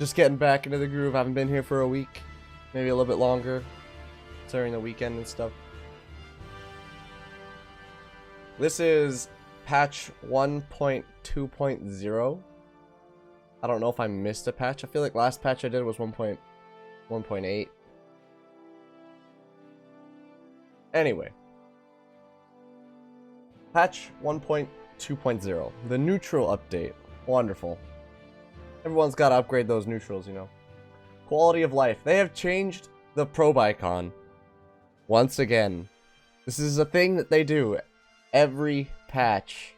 Just getting back into the groove. I haven't been here for a week, maybe a little bit longer, during the weekend and stuff. This is patch 1.2.0. I don't know if I missed a patch. I feel like last patch I did was 1.1.8. Anyway. Patch 1.2.0. The neutral update. Wonderful. Everyone's got to upgrade those neutrals, you know. Quality of life. They have changed the probe icon. Once again. This is a thing that they do. Every patch.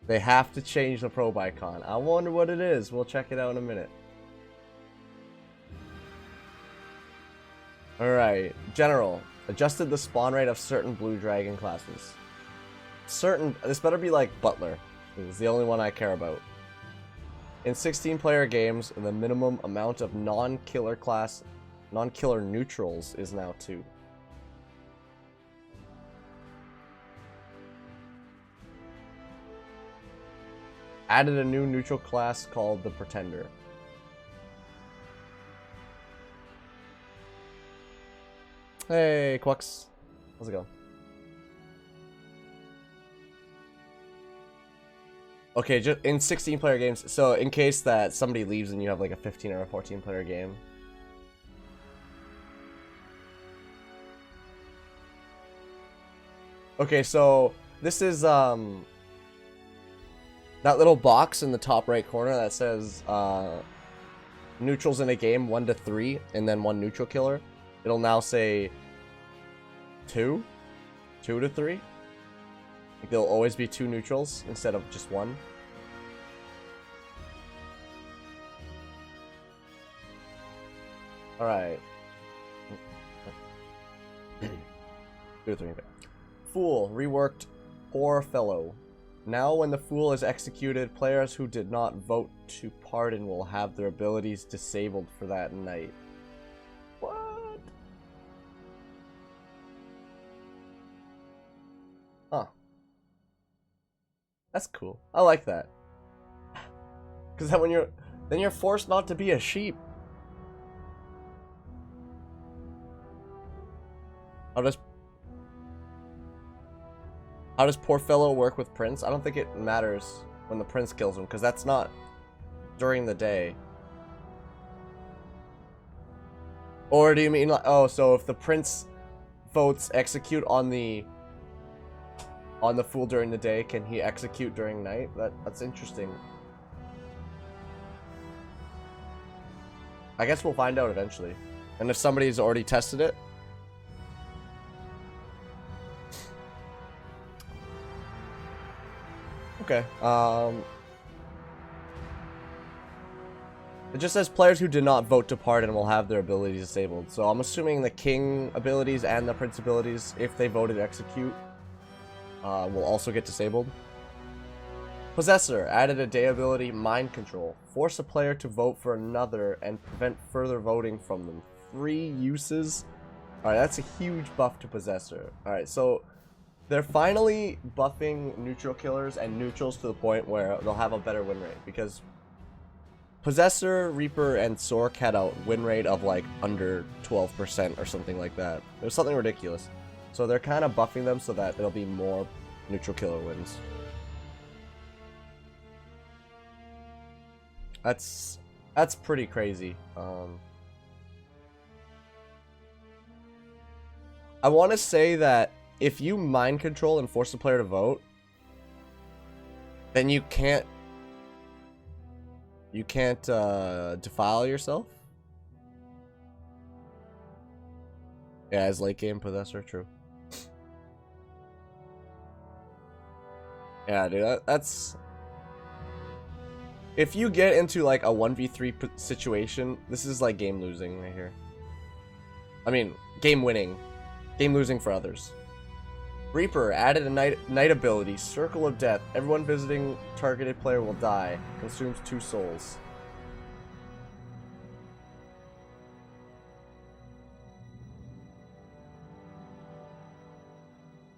They have to change the probe icon. I wonder what it is. We'll check it out in a minute. Alright. General. Adjusted the spawn rate of certain blue dragon classes. This better be like Butler. It's the only one I care about. In 16-player games, the minimum amount of non-killer neutrals is now 2. Added a new neutral class called the Pretender. Hey, Quux. How's it going? Okay, just in 16-player games, so in case that somebody leaves and you have like a 15 or a 14-player game. Okay, so this is that little box in the top right corner that says neutrals in a game 1 to 3 and then 1 neutral killer. It'll now say 2 to 3. Like there'll always be 2 neutrals instead of just 1. Alright. 2 to 3. Fool. Reworked. Poor fellow. Now when the Fool is executed, players who did not vote to pardon will have their abilities disabled for that night. What? Huh. That's cool. I like that. Cause then then you're forced not to be a sheep. How does poor fellow work with Prince? I don't think it matters when the Prince kills him, because that's not during the day. Or do you mean like, oh, so if the Prince votes execute on the Fool during the day, can he execute during night? That's interesting. I guess we'll find out eventually. And if somebody's already tested it. Okay. It just says players who did not vote to pardon will have their abilities disabled. So I'm assuming the King abilities and the Prince abilities, if they voted execute, will also get disabled. Possessor added a day ability, Mind Control. Force a player to vote for another and prevent further voting from them. 3 uses. Alright, that's a huge buff to Possessor. Alright, so they're finally buffing neutral killers and neutrals to the point where they'll have a better win rate. Because Possessor, Reaper, and Sorc had a win rate of like under 12% or something like that. It was something ridiculous. So they're kind of buffing them so that there'll be more neutral killer wins. That's pretty crazy. I want to say that if you mind control and force the player to vote, then you can't defile yourself. Yeah, as late game Possessor, true. Yeah, dude, that's... If you get into like a 1v3 situation, this is like game losing right here. I mean, game winning. Game losing for others. Reaper added a night ability, Circle of Death. Everyone visiting targeted player will die. Consumes 2 souls.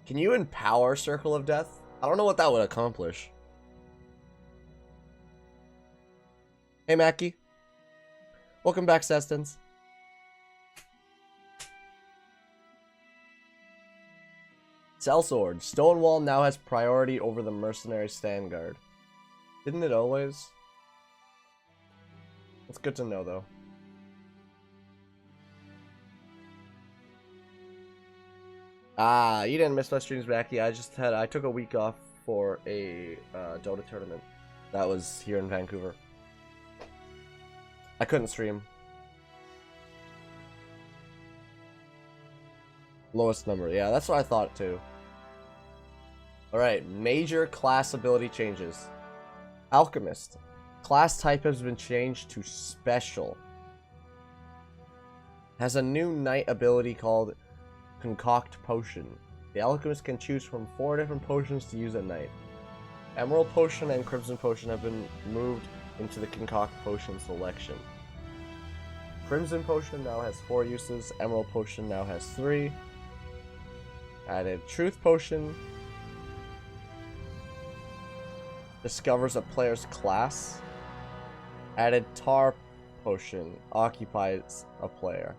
Can you empower Circle of Death? I don't know what that would accomplish. Hey, Mackie. Welcome back, Sestins. Sellsword. Stonewall now has priority over the Mercenary stand guard. Didn't it always? It's good to know, though. Ah, you didn't miss my streams, Becky. I took a week off for a Dota tournament that was here in Vancouver. I couldn't stream. Lowest number. Yeah, that's what I thought too. Alright, major class ability changes. Alchemist. Class type has been changed to Special. Has a new knight ability called Concoct Potion. The Alchemist can choose from 4 different potions to use at night. Emerald Potion and Crimson Potion have been moved into the Concoct Potion selection. Crimson Potion now has 4 uses. Emerald Potion now has 3. Added Truth Potion. Discovers a player's class. Added Tar Potion. Occupies a player.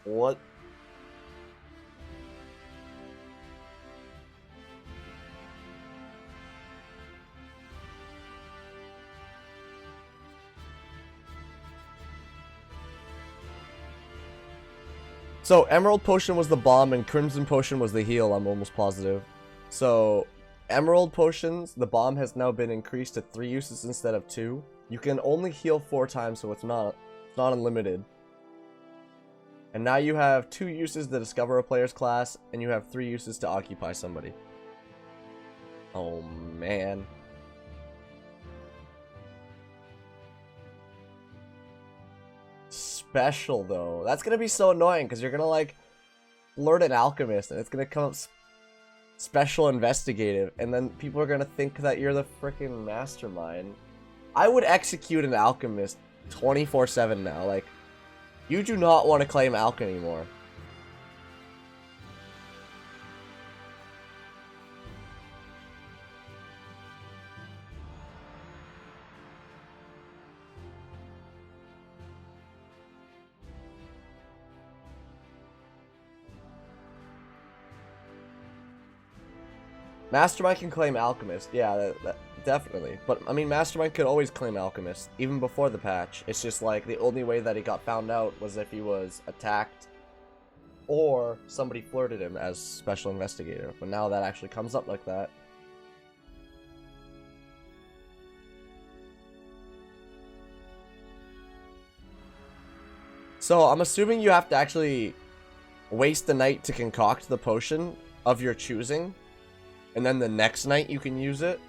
What? So, Emerald Potion was the bomb and Crimson Potion was the heal, I'm almost positive. So, Emerald Potions, the bomb has now been increased to 3 uses instead of 2. You can only heal 4 times, so it's not unlimited. And now you have 2 uses to discover a player's class, and you have 3 uses to occupy somebody. Oh, man. Special, though. That's gonna be so annoying, because you're gonna, like, flirt an Alchemist, and it's gonna come up Special Investigative, and then people are gonna think that you're the freaking mastermind. I would execute an Alchemist 24/7 now, like... You do not want to claim Alch anymore. Mastermind can claim Alchemist. Yeah, definitely. But, I mean, Mastermind could always claim Alchemist, even before the patch. It's just like, the only way that he got found out was if he was attacked, or somebody flirted him as Special Investigator. But now that actually comes up like that. So, I'm assuming you have to actually waste the night to concoct the potion of your choosing, and then the next night you can use it.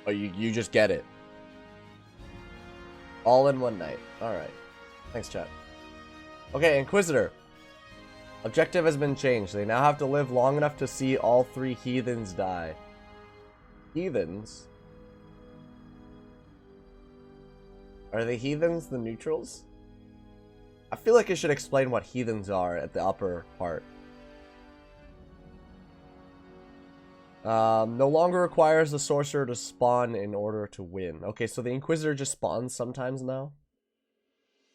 Oh, you just get it. All in one night. Alright. Thanks, chat. Okay, Inquisitor. Objective has been changed. They now have to live long enough to see all 3 heathens die. Heathens? Are the heathens the neutrals? I feel like I should explain what heathens are at the upper part. No longer requires the sorcerer to spawn in order to win. Okay, so the Inquisitor just spawns sometimes now.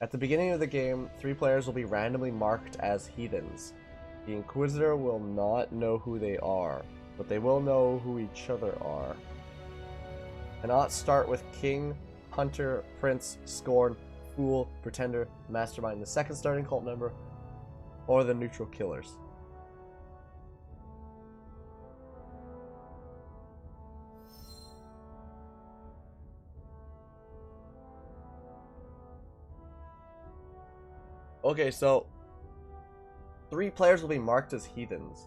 At the beginning of the game, 3 players will be randomly marked as heathens. The Inquisitor will not know who they are, but they will know who each other are. Cannot start with King, Hunter, Prince, Scorn, Fool, Pretender, Mastermind, the second starting cult member, or the neutral killers. Okay, so 3 players will be marked as heathens.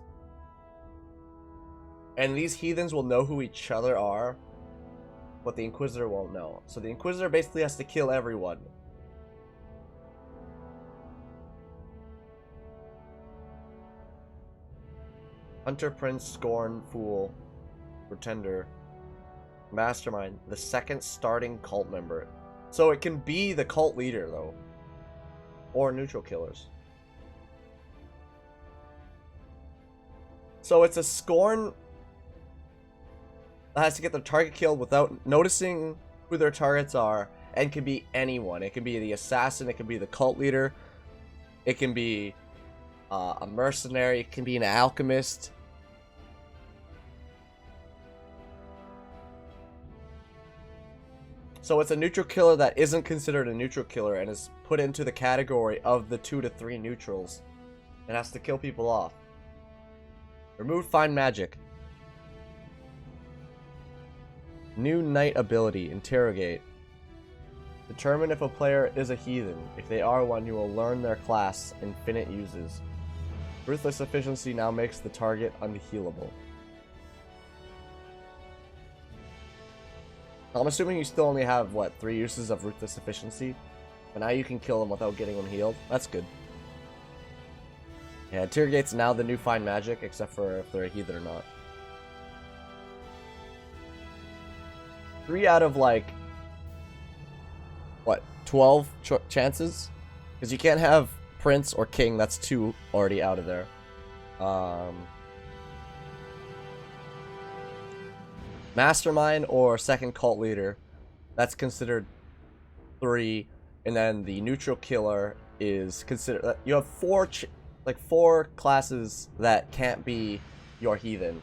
And these heathens will know who each other are, but the Inquisitor won't know. So the Inquisitor basically has to kill everyone. Hunter, Prince, Scorn, Fool, Pretender, Mastermind, the second starting cult member. So it can be the cult leader, though. or neutral killers. So it's a Scorn that has to get their target killed without noticing who their targets are, and can be anyone. It can be the assassin, it can be the cult leader, it can be a mercenary, it can be an alchemist. So it's a neutral killer that isn't considered a neutral killer and is put into the category of the 2 to 3 neutrals and has to kill people off. Remove Find Magic. New Knight ability, Interrogate. Determine if a player is a heathen. If they are one, you will learn their class, Infinite uses. Ruthless Efficiency now makes the target unhealable. I'm assuming you still only have, what, 3 uses of Ruthless Efficiency? But now you can kill them without getting them healed. That's good. Yeah, Interrogate's now the new Find Magic, except for if they're a heathen or not. 3 out of, like, what, 12 chances? Because you can't have Prince or King, that's 2 already out of there. Mastermind or second cult leader, that's considered 3. And then the neutral killer is considered... you have 4 classes that can't be your heathen.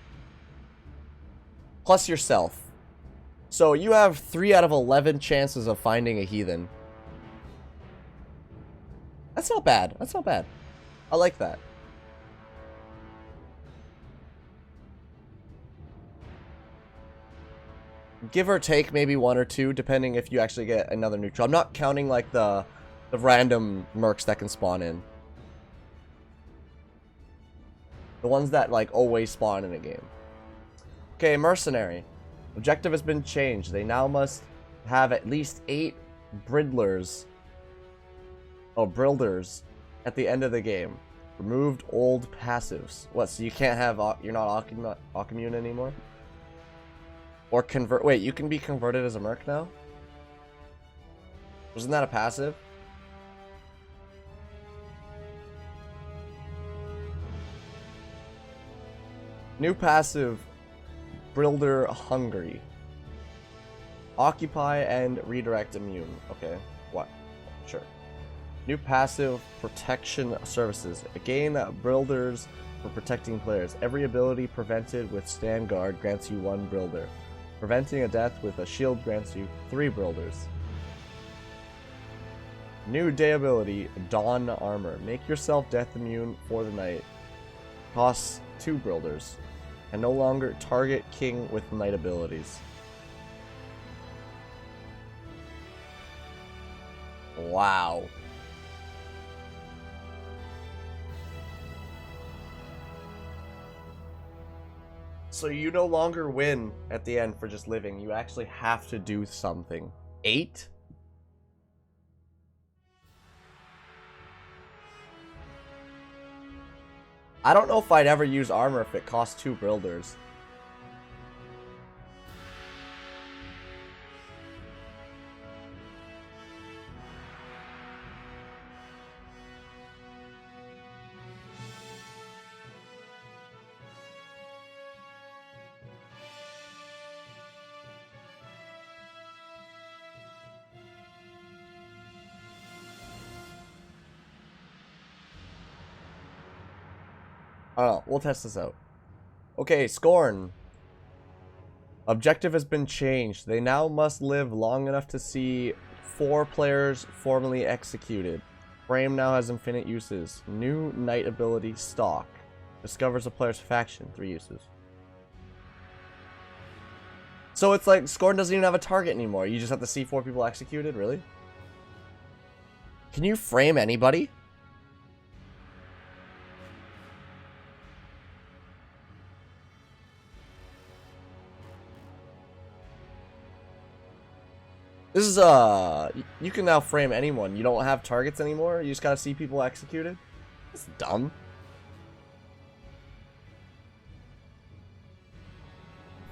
Plus yourself. So you have 3 out of 11 chances of finding a heathen. That's not bad. That's not bad. I like that. Give or take maybe 1 or 2, depending if you actually get another neutral. I'm not counting like the random mercs that can spawn in. The ones that like always spawn in a game. Okay, Mercenary. Objective has been changed. They now must have at least 8 bridlers. Oh, brilders at the end of the game. Removed old passives. What, so you can't have... you're not Alchemist anymore? Or convert... Wait, you can be converted as a merc now? Wasn't that a passive? New passive, Brilder Hungry. Occupy and redirect immune. Okay, what? Sure. New passive, Protection Services. Again, Brilders for protecting players. Every ability prevented with Stand Guard grants you 1 Brilder. Preventing a death with a shield grants you 3 Brilders. New day ability, Dawn Armor. Make yourself death immune for the night. Costs 2 Brilders. And no longer target king with knight abilities. Wow. So you no longer win at the end for just living. You actually have to do something. 8? I don't know if I'd ever use armor if it costs 2 Brilders. I don't know. We'll test this out. Okay, Scorn. Objective has been changed. They now must live long enough to see 4 players formally executed. Frame now has infinite uses. New knight ability, Stalk. Discovers a player's faction, 3 uses. So it's like Scorn doesn't even have a target anymore. You just have to see 4 people executed? Really? Can you frame anybody? This is, you can now frame anyone. You don't have targets anymore. You just gotta see people executed. That's dumb.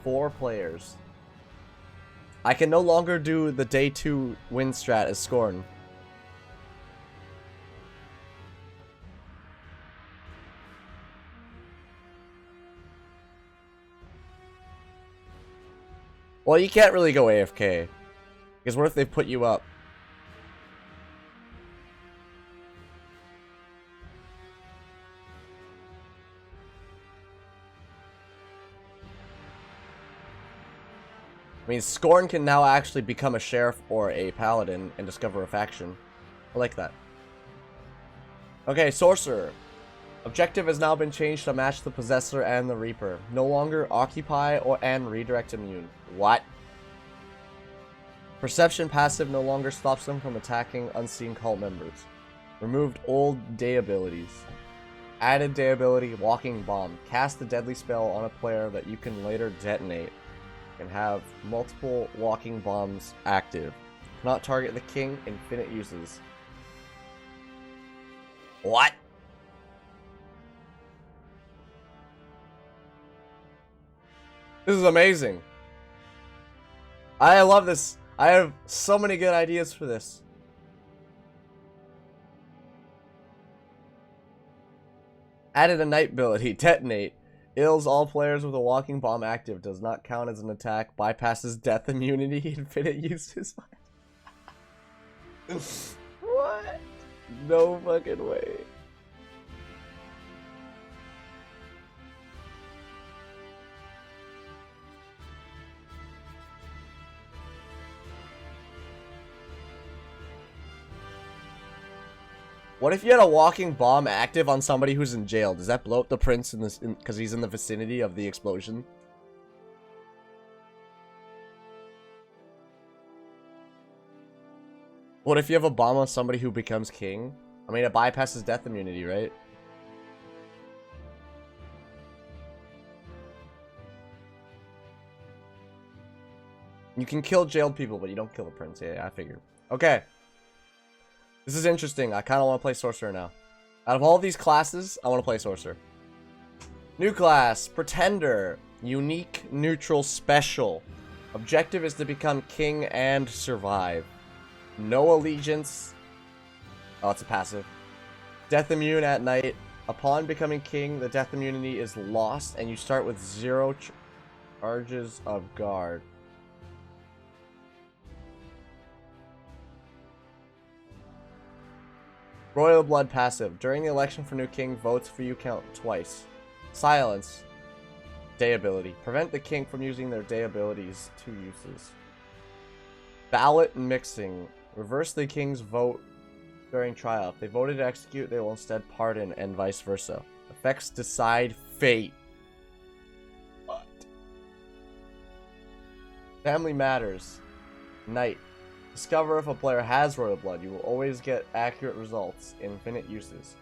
4 players. I can no longer do the day 2 win strat as Scorn. Well, you can't really go AFK. Because what if they put you up? I mean, Scorn can now actually become a sheriff or a paladin and discover a faction. I like that. Okay, Sorcerer. Objective has now been changed to match the Possessor and the Reaper. No longer occupy and redirect immune. What? Perception passive no longer stops them from attacking unseen cult members. Removed old day abilities. Added day ability, Walking Bomb. Cast a deadly spell on a player that you can later detonate. And have multiple walking bombs active. Cannot target the king, infinite uses. What? This is amazing. I love this. I have so many good ideas for this. Added a night ability, Detonate. Ills all players with a walking bomb active. Does not count as an attack. Bypasses death immunity. Infinite uses. What? No fucking way. What if you had a walking bomb active on somebody who's in jail? Does that blow up the prince in this because he's in the vicinity of the explosion? What if you have a bomb on somebody who becomes king? I mean, it bypasses death immunity, right? You can kill jailed people, but you don't kill the prince. Yeah, I figured. Okay. This is interesting. I kind of want to play Sorcerer now. Out of all these classes, I want to play Sorcerer. New class, Pretender. Unique, neutral, special. Objective is to become king and survive. No allegiance. Oh, it's a passive. Death immune at night. Upon becoming king, the death immunity is lost, and you start with 0 charges of guard. Royal Blood passive. During the election for new king, votes for you count twice. Silence. Day ability. Prevent the king from using their day abilities. 2 uses. Ballot mixing. Reverse the king's vote during trial. If they voted to execute, they will instead pardon, and vice versa. Effects decide fate. What? Family matters. Night. Discover if a player has royal blood. You will always get accurate results. Infinite uses.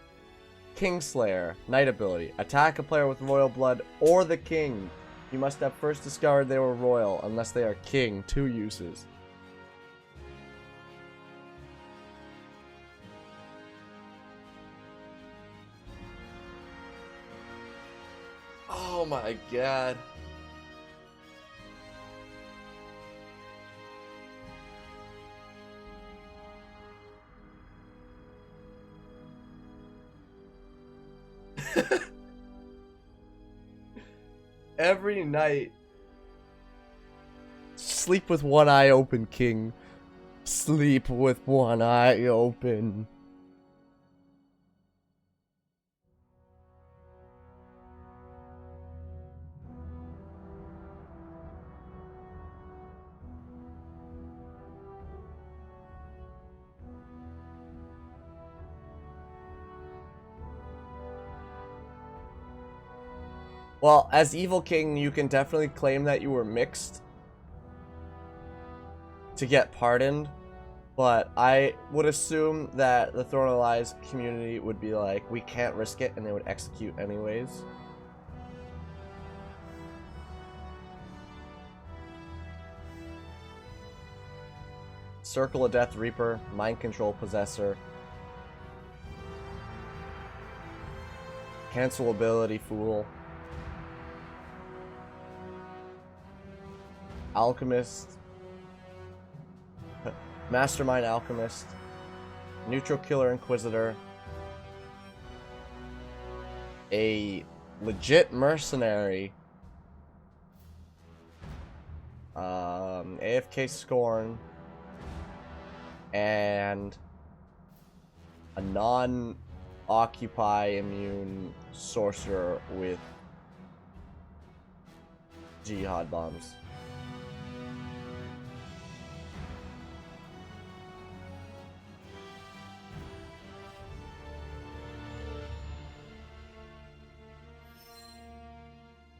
Kingslayer. Night ability. Attack a player with royal blood or the king. You must have first discovered they were royal unless they are king. 2 uses. Oh my god. Every night. Sleep with one eye open, king. Sleep with one eye open. Well, as Evil King, you can definitely claim that you were mixed to get pardoned, but I would assume that the Throne of Lies community would be like, we can't risk it, and they would execute anyways. Circle of Death Reaper, Mind Control Possessor, Cancel Ability Fool, Alchemist, Mastermind Alchemist, Neutral Killer Inquisitor, a legit Mercenary, AFK Scorn and a non-occupy immune Sorcerer with Jihad bombs.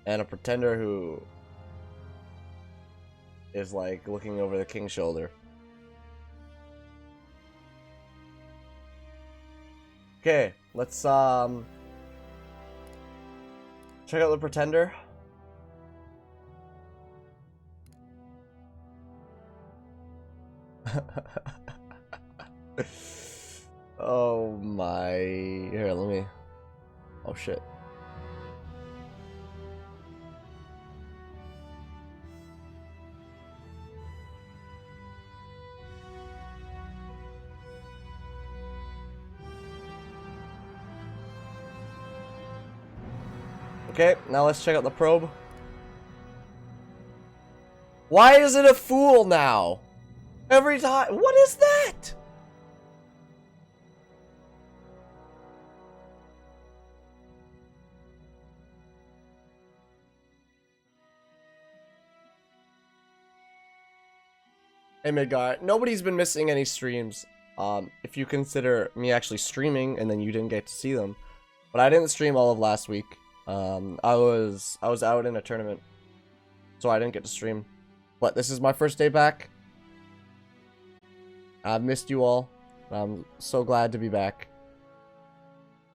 And a pretender who is like looking over the king's shoulder. Okay, let's check out the pretender. Oh my, here, let me, oh shit. Okay, now let's check out the probe. Why is it a fool now? Every time. What is that? Hey, Midgar, nobody's been missing any streams. If you consider me actually streaming and then you didn't get to see them. But I didn't stream all of last week. I was out in a tournament, so I didn't get to stream. But this is my first day back. I've missed you all. I'm so glad to be back.